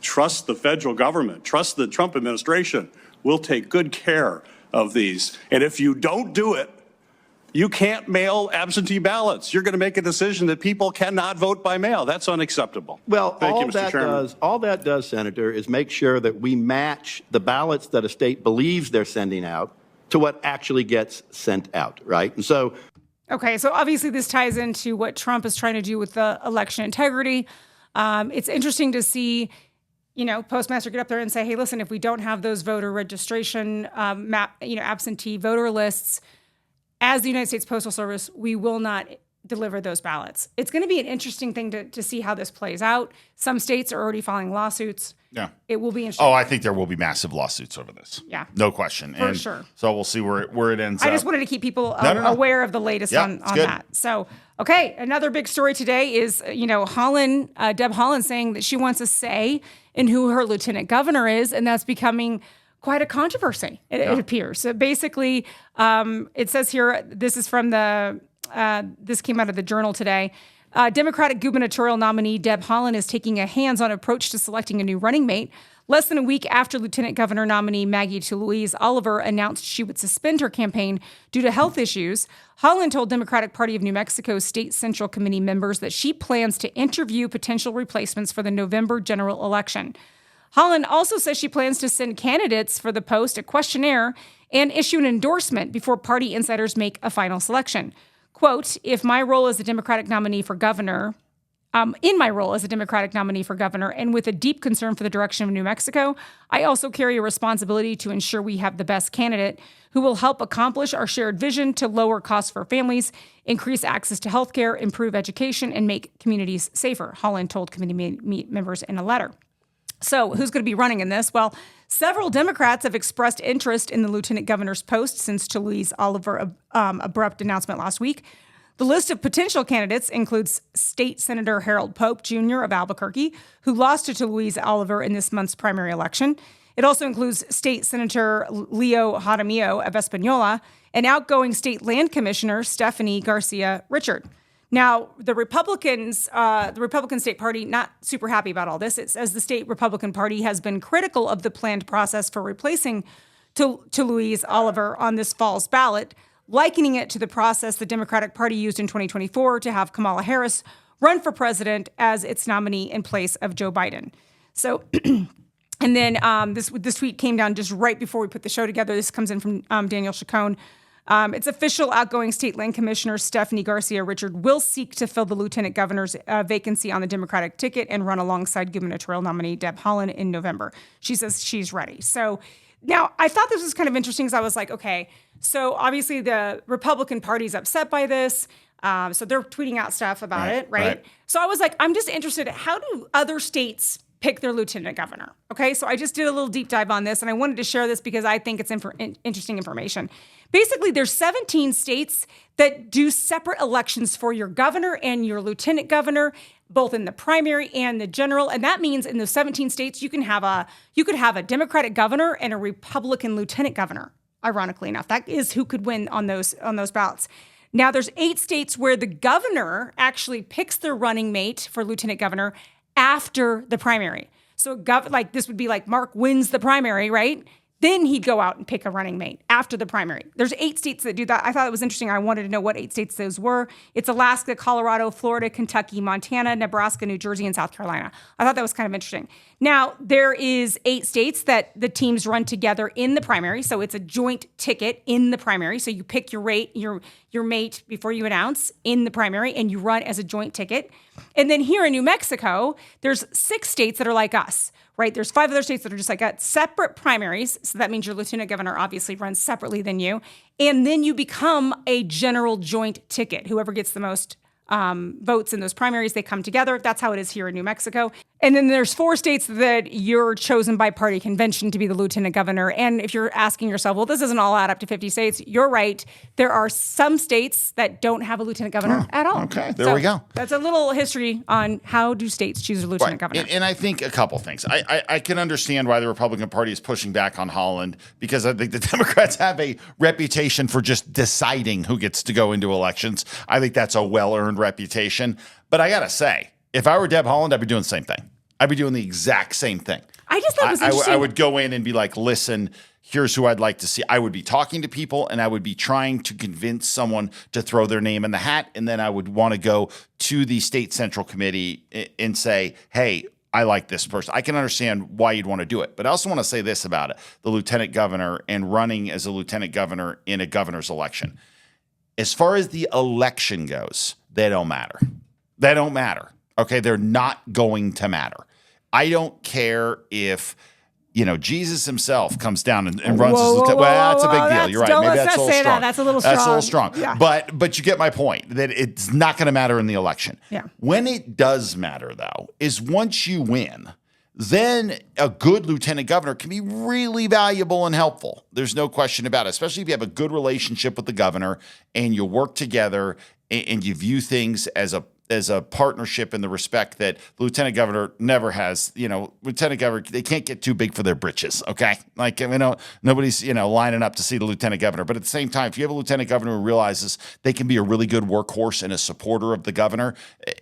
trust the federal government, trust the Trump administration. We'll take good care of these. And if you don't do it, you can't mail absentee ballots. You're going to make a decision that people cannot vote by mail. That's unacceptable. Well, Thank you, Mr. Chairman. all that does, Senator, is make sure that we match the ballots that a state believes they're sending out to what actually gets sent out, right? And so, okay, so obviously this ties into what Trump is trying to do with the election integrity. It's interesting to see, Postmaster get up there and say, hey, listen, if we don't have those voter registration, absentee voter lists, as the United States Postal Service, we will not deliver those ballots. It's going to be an interesting thing to see how this plays out. Some states are already filing lawsuits. Yeah. It will be interesting. Oh, I think there will be massive lawsuits over this. Yeah. No question. For sure. So we'll see where it ends up. I just wanted to keep people aware of the latest on that. So, okay, another big story today is, Deb Haaland saying that she wants a say in who her lieutenant governor is, and that's becoming quite a controversy, it appears. So basically, it says here, this is from this came out of the Journal today. Democratic gubernatorial nominee Deb Haaland is taking a hands-on approach to selecting a new running mate. Less than a week after Lieutenant Governor nominee Maggie Louise Oliver announced she would suspend her campaign due to health issues, Haaland told Democratic Party of New Mexico State Central Committee members that she plans to interview potential replacements for the November general election. Haaland also says she plans to send candidates for the post a questionnaire and issue an endorsement before party insiders make a final selection. Quote, if my role as the Democratic nominee for governor, In my role as a Democratic nominee for governor and with a deep concern for the direction of New Mexico, I also carry a responsibility to ensure we have the best candidate who will help accomplish our shared vision to lower costs for families, increase access to health care, improve education, and make communities safer, Haaland told committee members in a letter. So who's going to be running in this? Well, several Democrats have expressed interest in the lieutenant governor's post since Louise Oliver's abrupt announcement last week. The list of potential candidates includes State Senator Harold Pope Jr. of Albuquerque, who lost to Louise Oliver in this month's primary election. It also includes State Senator Leo Jaramillo of Espanola and outgoing State Land Commissioner Stephanie Garcia Richard. Now, the Republican State Party, not super happy about all this. It says the State Republican Party has been critical of the planned process for replacing to Louise Oliver on this fall's ballot, likening it to the process the Democratic Party used in 2024 to have Kamala Harris run for president as its nominee in place of Joe Biden. So, and then this tweet came down just right before we put the show together. This comes in from Daniel Chacon. It's official. Outgoing State Land Commissioner Stephanie Garcia Richard will seek to fill the lieutenant governor's vacancy on the Democratic ticket and run alongside gubernatorial nominee Deb Haaland in November. She says she's ready. So now I thought this was kind of interesting because I was like, okay, so obviously the Republican Party's upset by this. So they're tweeting out stuff about it, right? So I was like, I'm just interested. How do other states pick their lieutenant governor? Okay, so I just did a little deep dive on this, and I wanted to share this because I think it's interesting information. Basically, there's 17 states that do separate elections for your governor and your lieutenant governor, both in the primary and the general. And that means in the 17 states, you could have a Democratic governor and a Republican lieutenant governor. Ironically enough, that is who could win on those ballots. Now, there's 8 states where the governor actually picks their running mate for lieutenant governor after the primary. So like this would be like Mark wins the primary, right? Then he'd go out and pick a running mate after the primary. There's 8 states that do that. I thought it was interesting. I wanted to know what 8 states those were. It's Alaska, Colorado, Florida, Kentucky, Montana, Nebraska, New Jersey, and South Carolina. I thought that was kind of interesting. Now, there is 8 states that the teams run together in the primary. So it's a joint ticket in the primary. So you pick your mate before you announce in the primary, and you run as a joint ticket. And then here in New Mexico, there's 6 states that are like us, right? There's 5 other states that are just like separate primaries. So that means your lieutenant governor obviously runs separately than you. And then you become a general joint ticket. Whoever gets the most votes in those primaries, they come together. That's how it is here in New Mexico. And then there's 4 states that you're chosen by party convention to be the lieutenant governor. And if you're asking yourself, well, this doesn't all add up to 50 states, you're right. There are some states that don't have a lieutenant governor at all. Okay, there we go. That's a little history on how do states choose a lieutenant governor. And I think a couple things. I can understand why the Republican Party is pushing back on Haaland, because I think the Democrats have a reputation for just deciding who gets to go into elections. I think that's a well-earned reputation. But I got to say, if I were Deb Haaland, I'd be doing the same thing. I'd be doing the exact same thing. I just thought it was interesting. I would go in and be like, listen, here's who I'd like to see. I would be talking to people, and I would be trying to convince someone to throw their name in the hat. And then I would want to go to the state central committee and say, hey, I like this person. I can understand why you'd want to do it. But I also want to say this about it, the lieutenant governor and running as a lieutenant governor in a governor's election. As far as the election goes, they don't matter. They don't matter. Okay, they're not going to matter. I don't care if, Jesus himself comes down and runs his lieutenant. Well, that's a big deal. You're right. Maybe that's a little strong. That's a little strong. That's a little strong. Yeah. But you get my point that it's not going to matter in the election. Yeah. When it does matter, though, is once you win, then a good lieutenant governor can be really valuable and helpful. There's no question about it, especially if you have a good relationship with the governor and you work together and you view things as a partnership in the respect that the lieutenant governor never has, lieutenant governor, they can't get too big for their britches. Okay. Like, nobody's, lining up to see the lieutenant governor. But at the same time, if you have a lieutenant governor who realizes they can be a really good workhorse and a supporter of the governor,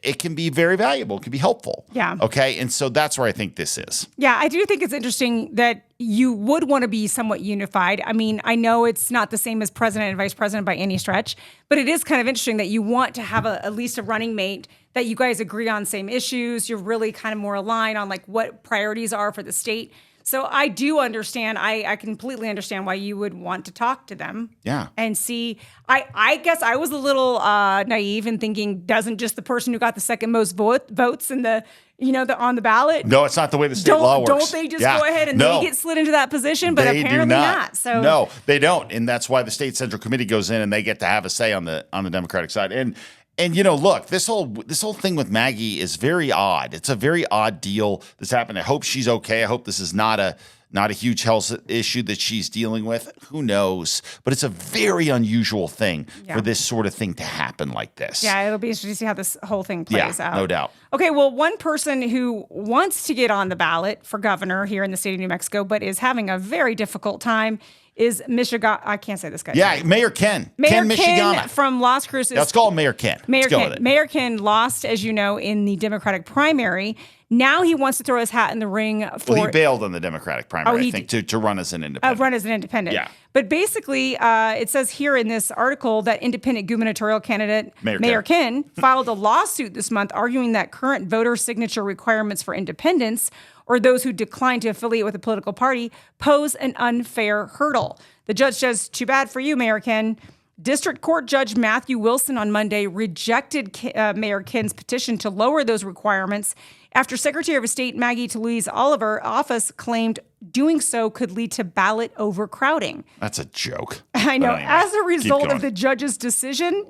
it can be very valuable. It can be helpful. Yeah. Okay. And so that's where I think this is. Yeah. I do think it's interesting that you would want to be somewhat unified. I mean, I know it's not the same as president and vice president by any stretch, but it is kind of interesting that you want to have at least a running mate that you guys agree on same issues. You're really kind of more aligned on like what priorities are for the state. So I do understand. I completely understand why you would want to talk to them. Yeah. And see, I guess I was a little naive in thinking, doesn't just the person who got the second most votes in the on the ballot? No, it's not the way the state law works. Don't they just go ahead and they get slid into that position? But they apparently do not. So no, they don't, and that's why the state central committee goes in and they get to have a say on the Democratic side. And look, this whole thing with Maggie is very odd. It's a very odd deal that's happened. I hope she's okay. I hope this is not a huge health issue that she's dealing with. Who knows? But it's a very unusual thing for this sort of thing to happen like this. Yeah, it'll be interesting to see how this whole thing plays out. No doubt. Okay, well, one person who wants to get on the ballot for governor here in the state of New Mexico, but is having a very difficult time, is Michigan. I can't say this guy's name. Mayor Ken. Ken Michigana. from Las Cruces. Let's call him Mayor Ken. Mayor Ken lost, as you know, in the Democratic primary. Now he wants to throw his hat in the ring for. Well, he bailed on the Democratic primary, I think, to run as an independent. Yeah. But basically, it says here in this article that independent gubernatorial candidate Mayor Ken filed a lawsuit this month arguing that current voter signature requirements for independents or those who decline to affiliate with a political party pose an unfair hurdle. The judge says, too bad for you, Mayor Ken. District Court Judge Matthew Wilson on Monday rejected Mayor Ken's petition to lower those requirements after Secretary of State Maggie Toulouse Oliver's office claimed doing so could lead to ballot overcrowding. That's a joke. I know. Anyway, as a result of the judge's decision,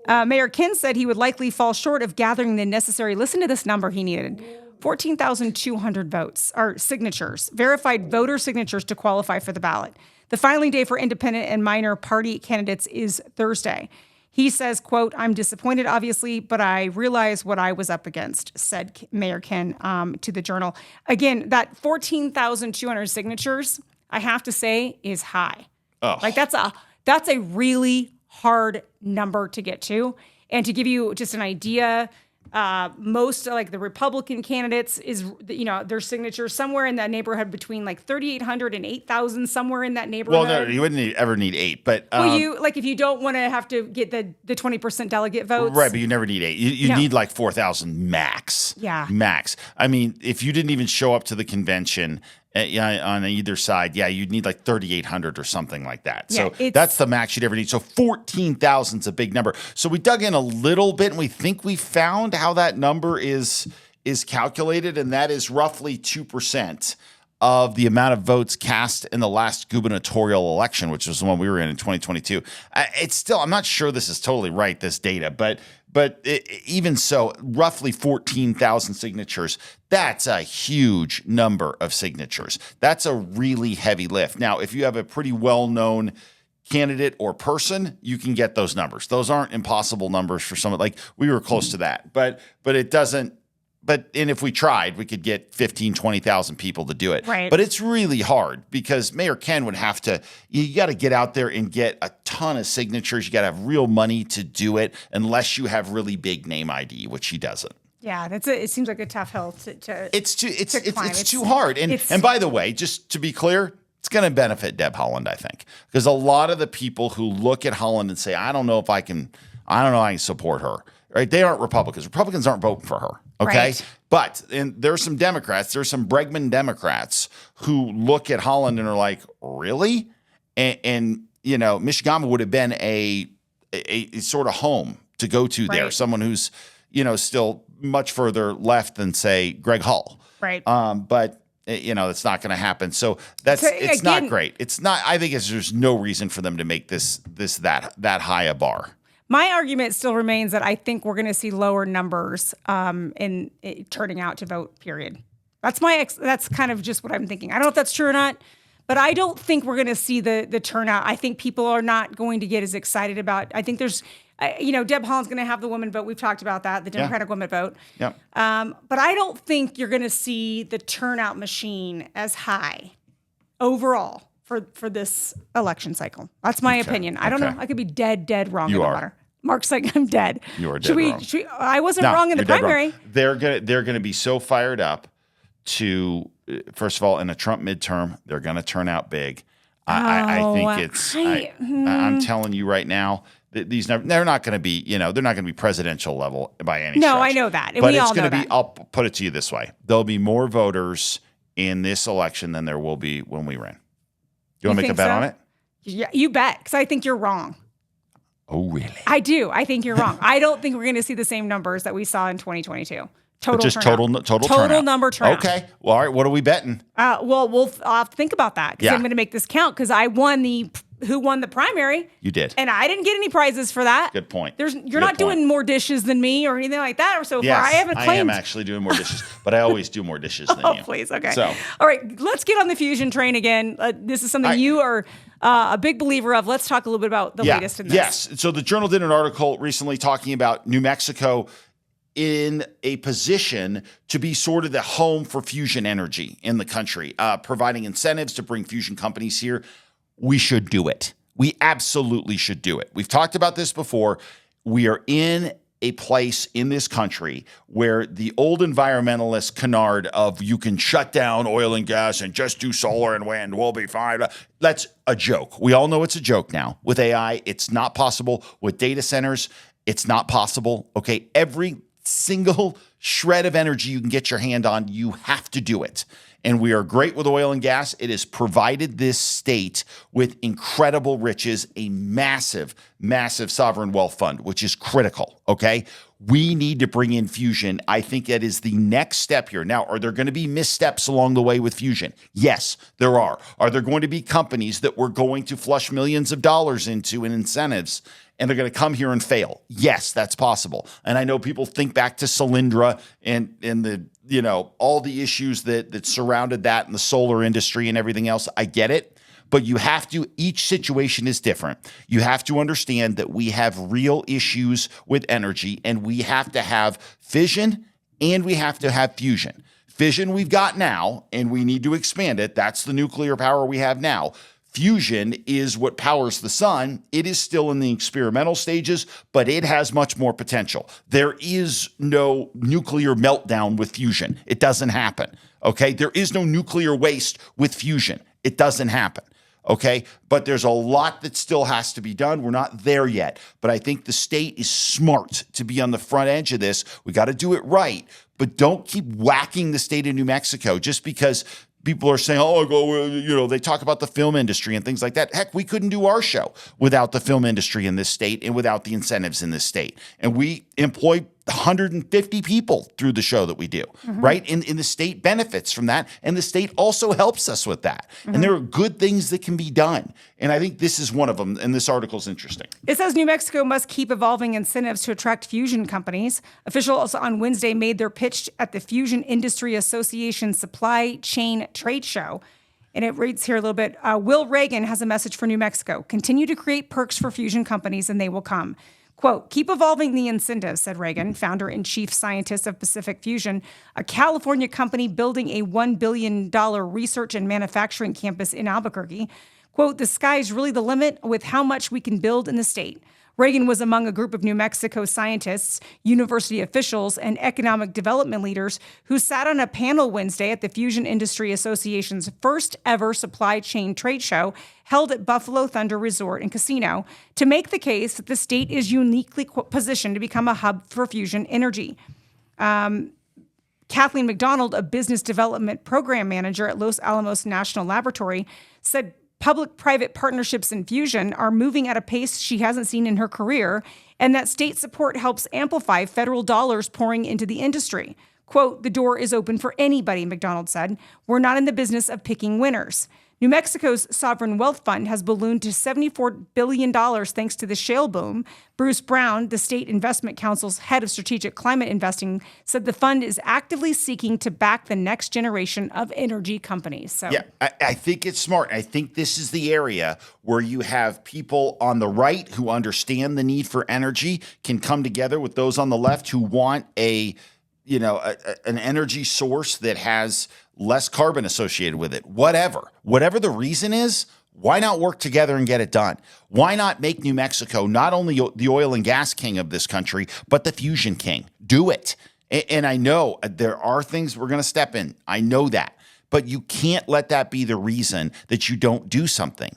Mayor Ken said he would likely fall short of gathering the necessary, listen to this number he needed, 14,200 votes, or signatures, verified voter signatures to qualify for the ballot. The filing day for independent and minor party candidates is Thursday. He says, quote, "I'm disappointed, obviously, but I realize what I was up against," said Mayor Ken to the Journal. Again, that 14,200 signatures, I have to say, is high. Oh. Like that's a really hard number to get to. And to give you just an idea, most like the Republican candidates is, their signatures somewhere in that neighborhood between like 3,800 and 8,000, somewhere in that neighborhood. Well, no, you wouldn't ever need 8, but if you don't want to have to get the 20% delegate votes, right? But you never need 8. You need like 4,000 max. Yeah, max. I mean, if you didn't even show up to the convention on either side, you'd need like 3,800 or something like that. Yeah, so that's the max you'd ever need. So 14,000 is a big number. So we dug in a little bit, and we think we found how that number is calculated, and that is roughly 2% of the amount of votes cast in the last gubernatorial election, which was the one we were in 2022. It's still, I'm not sure this is totally right, this data, but even so, roughly 14,000 signatures. That's a huge number of signatures. That's a really heavy lift. Now, if you have a pretty well-known candidate or person, you can get those numbers. Those aren't impossible numbers for someone. Like, we were close to that, but it doesn't. And if we tried, we could get 15, 20,000 people to do it. Right. But it's really hard because Mayor Ken would have to, you got to get out there and get a ton of signatures. You got to have real money to do it unless you have really big name ID, which he doesn't. Yeah, it seems like a tough hill to climb. It's too hard. And by the way, just to be clear, it's going to benefit Deb Haaland, I think, because a lot of the people who look at Haaland and say, I don't know if I can support her. Right? They aren't Republicans. Republicans aren't voting for her. Okay. Right. But there's some Democrats, there's some Bregman Democrats who look at Haaland and are like, really? And Michigama would have been a sort of home to go to there. Right. Someone who's, still much further left than, say, Greg Hull. Right. But it's not going to happen. So it's not great. It's not. I think there's no reason for them to make that high a bar. My argument still remains that I think we're going to see lower numbers in turning out to vote. Period. That's kind of just what I'm thinking. I don't know if that's true or not, but I don't think we're going to see the turnout. I think people are not going to get as excited about. I think there's, Deb Haaland's going to have the woman vote. We've talked about that, the Democratic woman vote. Yeah. But I don't think you're going to see the turnout machine as high overall for this election cycle. That's my opinion. I don't know. I could be dead wrong in the matter. Mark's like, I'm dead. You are dead wrong. I wasn't wrong in the primary. Wrong. They're gonna be so fired up to, first of all, in a Trump midterm, they're gonna turn out big. I think I'm telling you right now, these they're not gonna be, they're not gonna be presidential level by any stretch. No, I know that. And but we it's all know gonna be. that. I'll put it to you this way: there'll be more voters in this election than there will be when we ran. You want to make a think bet so? on it? Yeah, you bet, because I think you're wrong. Oh, really? I do. I think you're wrong. I don't think we're going to see the same numbers that we saw in 2022. Total Total number turnout. Okay. Well, all right. What are we betting? Well, we'll have to think about that because Yeah. I'm going to make this count because I won who won the primary. You did. And I didn't get any prizes for that. Good point. You're not doing more dishes than me or anything like that so Yes, far. I haven't claimed. I am actually doing more dishes, but I always do more dishes than you. Oh, please. Okay. So, all right, let's get on the fusion train again. This is something you are a big believer of. Let's talk a little bit about the latest in this. Yes. So the Journal did an article recently talking about New Mexico in a position to be sort of the home for fusion energy in the country, providing incentives to bring fusion companies here. We should do it. We absolutely should do it. We've talked about this before. We are in a place in this country where the old environmentalist canard of you can shut down oil and gas and just do solar and wind, we'll be fine. That's a joke. We all know it's a joke now. With AI, it's not possible. With data centers, it's not possible. Okay, every single shred of energy you can get your hand on, you have to do it. And we are great with oil and gas. It has provided this state with incredible riches, a massive, massive sovereign wealth fund, which is critical, okay? We need to bring in fusion. I think that is the next step here. Now, are there going to be missteps along the way with fusion? Yes, there are. Are there going to be companies that we're going to flush millions of dollars into in incentives and they're going to come here and fail? Yes, that's possible. And I know people think back to Solyndra and the, all the issues that surrounded that in the solar industry and everything else. I get it. But you have to, each situation is different. You have to understand that we have real issues with energy and we have to have fission and we have to have fusion. Fission we've got now and we need to expand it. That's the nuclear power we have now. Fusion is what powers the sun. It is still in the experimental stages, but it has much more potential. There is no nuclear meltdown with fusion. It doesn't happen, okay? There is no nuclear waste with fusion. It doesn't happen, okay? But there's a lot that still has to be done. We're not there yet, but I think the state is smart to be on the front edge of this. We got to do it right, but don't keep whacking the state of New Mexico just because people are saying, they talk about the film industry and things like that. Heck, we couldn't do our show without the film industry in this state and without the incentives in this state. And we employ 150 people through the show that we do, right? And the state benefits from that. And the state also helps us with that. And there are good things that can be done. And I think this is one of them. And this article is interesting. It says New Mexico must keep evolving incentives to attract fusion companies. Officials on Wednesday made their pitch at the Fusion Industry Association Supply Chain Trade Show. And it reads here a little bit. Will Reagan has a message for New Mexico. Continue to create perks for fusion companies and they will come. Quote, keep evolving the incentives, said Reagan, founder and chief scientist of Pacific Fusion, a California company building a $1 billion research and manufacturing campus in Albuquerque. Quote, the sky's really the limit with how much we can build in the state. Reagan was among a group of New Mexico scientists, university officials, and economic development leaders who sat on a panel Wednesday at the Fusion Industry Association's first ever supply chain trade show held at Buffalo Thunder Resort and Casino to make the case that the state is uniquely positioned to become a hub for fusion energy. Kathleen McDonald, a business development program manager at Los Alamos National Laboratory, said public-private partnerships in fusion are moving at a pace she hasn't seen in her career, and that state support helps amplify federal dollars pouring into the industry. Quote, the door is open for anybody, McDonald said. We're not in the business of picking winners. New Mexico's sovereign wealth fund has ballooned to $74 billion thanks to the shale boom. Bruce Brown, the state investment council's head of strategic climate investing, said the fund is actively seeking to back the next generation of energy companies. So, yeah, I think it's smart. I think this is the area where you have people on the right who understand the need for energy can come together with those on the left who want an energy source that has less carbon associated with it. Whatever the reason is, why not work together and get it done? Why not make New Mexico not only the oil and gas king of this country, but the fusion king? Do it. And I know there are things we're going to step in. I know that. But you can't let that be the reason that you don't do something.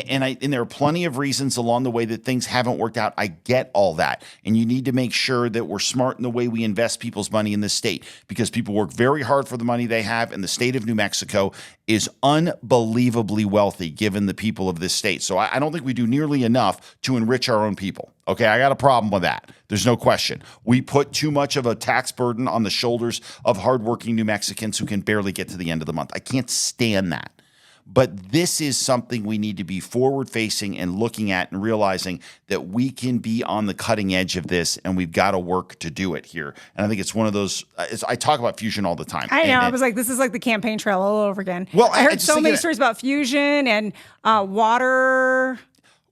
And there are plenty of reasons along the way that things haven't worked out. I get all that. And you need to make sure that we're smart in the way we invest people's money in this state, because people work very hard for the money they have, and the state of New Mexico is unbelievably wealthy given the people of this state. So I don't think we do nearly enough to enrich our own people. Okay, I got a problem with that. There's no question. We put too much of a tax burden on the shoulders of hardworking New Mexicans who can barely get to the end of the month. I can't stand that. But this is something we need to be forward-facing and looking at and realizing that we can be on the cutting edge of this, and we've got to work to do it here. And I think it's one of those I talk about fusion all the time. I know. I was like, this is like the campaign trail all over again. Well, I heard so many stories about fusion and water.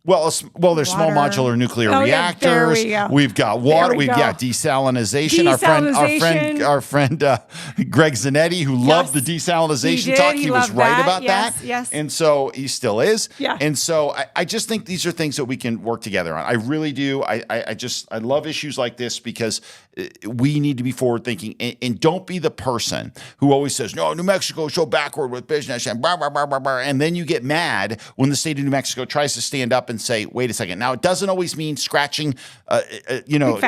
Well, there's small modular nuclear reactors. There we go. We've got water. We've got desalinization. Our friend Greg Zanetti, who loved the desalinization talk, he was right about that. Yes. And so he still is. Yeah. And so I just think these are things that we can work together on. I really do. I love issues like this because we need to be forward thinking, and don't be the person who always says, no, New Mexico is so backward with business and blah, blah, blah, blah, blah. And then you get mad when the state of New Mexico tries to stand up and say, wait a second. Now, it doesn't always mean scratching,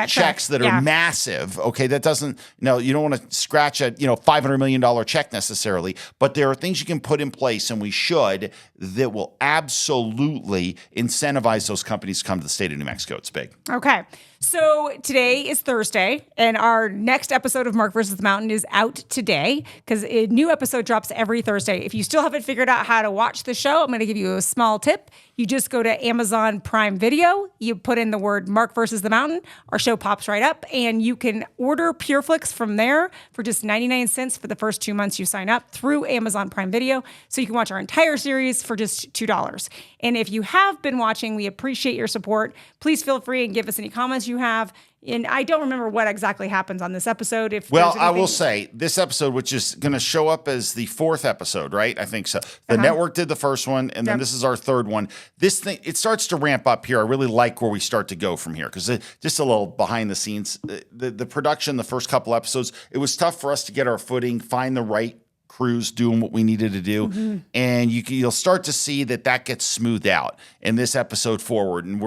checks that are massive. Okay. That doesn't, you don't want to scratch a, $500 million check necessarily, but there are things you can put in place, and we should, that will absolutely incentivize those companies to come to the state of New Mexico. It's big. Okay. So today is Thursday, and our next episode of Mark vs. the Mountain is out today because a new episode drops every Thursday. If you still haven't figured out how to watch the show, I'm going to give you a small tip. You just go to Amazon Prime Video, you put in the word Mark vs. the Mountain, our show pops right up, and you can order PureFlix from there for just 99 cents for the first 2 months you sign up through Amazon Prime Video. So you can watch our entire series for just $2. And if you have been watching, we appreciate your support. Please feel free and give us any comments you have. And I don't remember what exactly happens on this episode. I will say this episode, which is going to show up as the 4th episode, right? I think so. The network did the first one, and then this is our 3rd one. This thing, it starts to ramp up here. I really like where we start to go from here, because just a little behind the scenes. The production, the first couple episodes, it was tough for us to get our footing, find the right crews doing what we needed to do. And you'll start to see that gets smoothed out in this episode forward. And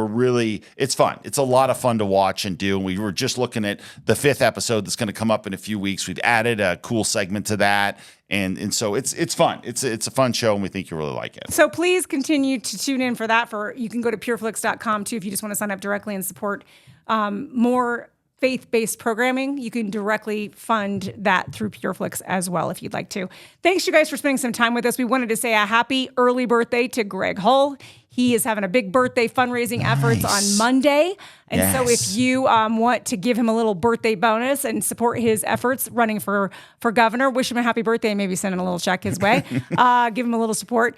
it's fun. It's a lot of fun to watch and do. And we were just looking at the 5th episode that's going to come up in a few weeks. We've added a cool segment to that. And so it's fun. It's a fun show, and we think you'll really like it. So please continue to tune in for that. You can go to pureflix.com too if you just want to sign up directly and support more faith-based programming. You can directly fund that through PureFlix as well if you'd like to. Thanks, you guys, for spending some time with us. We wanted to say a happy early birthday to Greg Hull. He is having a big birthday fundraising efforts on Monday. And so if you want to give him a little birthday bonus and support his efforts running for governor, wish him a happy birthday and maybe send him a little check his way. Give him a little support.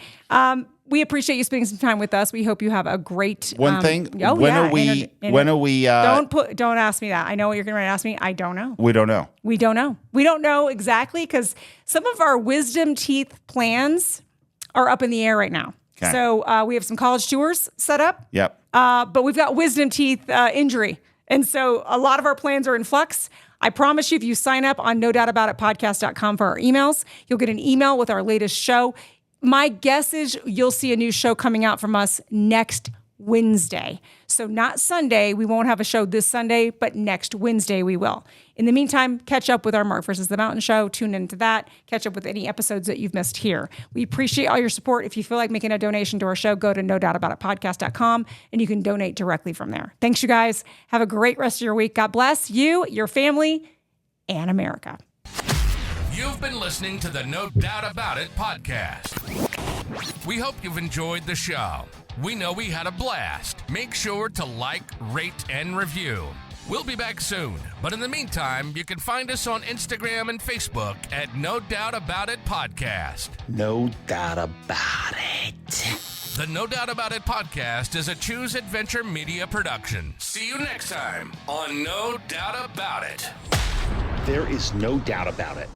We appreciate you spending some time with us. We hope you have a great One thing. When are we don't ask me that. I know what you're going to ask me. I don't know. We don't know. We don't know. We don't know exactly, because some of our wisdom teeth plans are up in the air right now. Okay. So we have some college tours set up. Yep. But we've got wisdom teeth injury. And so a lot of our plans are in flux. I promise you, if you sign up on nodoubtaboutitpodcast.com for our emails, you'll get an email with our latest show. My guess is you'll see a new show coming out from us next Wednesday. So not Sunday. We won't have a show this Sunday, but next Wednesday we will. In the meantime, catch up with our Mark vs. the Mountain show. Tune into that. Catch up with any episodes that you've missed here. We appreciate all your support. If you feel like making a donation to our show, go to nodoubtaboutitpodcast.com and you can donate directly from there. Thanks, you guys. Have a great rest of your week. God bless you, your family, and America. You've been listening to the No Doubt About It podcast. We hope you've enjoyed the show. We know we had a blast. Make sure to like, rate, and review. We'll be back soon, but in the meantime, you can find us on Instagram and Facebook at No Doubt About It Podcast. No doubt about it. The No Doubt About It podcast is a Choose Adventure Media production. See you next time on No Doubt About It. There is no doubt about it.